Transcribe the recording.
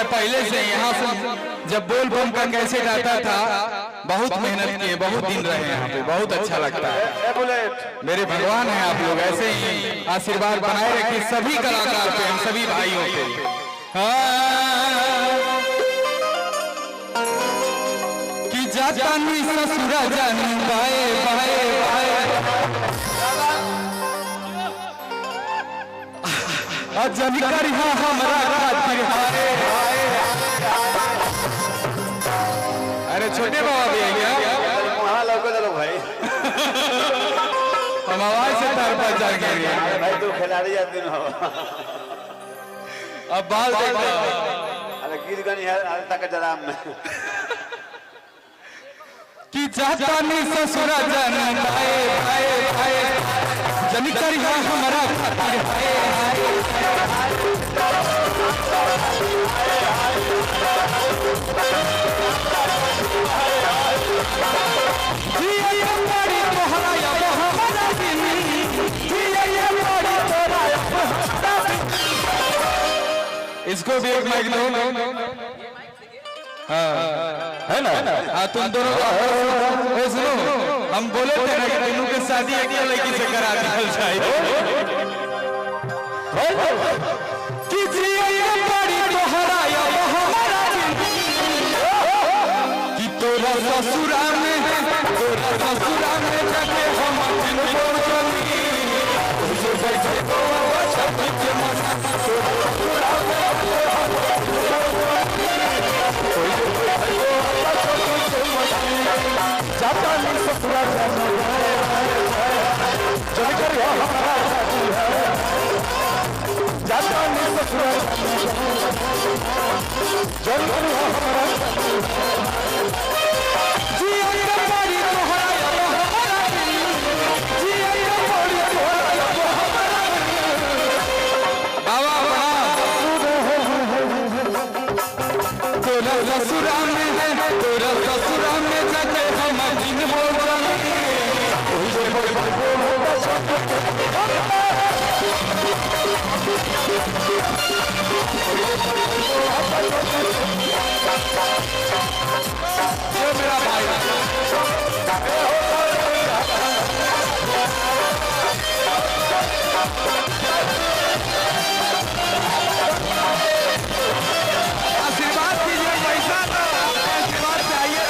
मैं पहले से यहाँ से जब बोल बम का कैसे गाता था, बहुत मेहनत किए, बहुत दिन रहे यहाँ पे, बहुत अच्छा लगता है। मेरे भगवान हैं आप लोग, ऐसे ही आशीर्वाद बनाए रखिए सभी कलाकार पे, हम सभी भाइयों पे। कि जाता नहीं ससुरा जानी बाए बाए बाए, जब करिया हमरा खातिर हाय हाय। अरे छोटे बाबा भी है क्या? वहाँ लौको चलो भाई। हम आवाज से तार पर चढ़ गए भाई तू खिलाड़ी आदमी हो। अब बाल देखो। अरे गीत गानी है तक जराम में। कि जाता नहीं ससुरा जानी बाए बाए बाए, जब करिया हमरा खातिर हाय हाय। इसको भी एक माइक लो। हाँ है ना? हाँ तुम दोनों को सुनो, हम बोले थे ना कि तीनों की शादी एक लड़की से करा दी चाहिए। कि तोरा ससुरा में जाके हम ससुरा में जाके हम दिन बोल मेरा भाई आशीर्वाद कीजिए, पैसा तो आशीर्वाद चाहिए।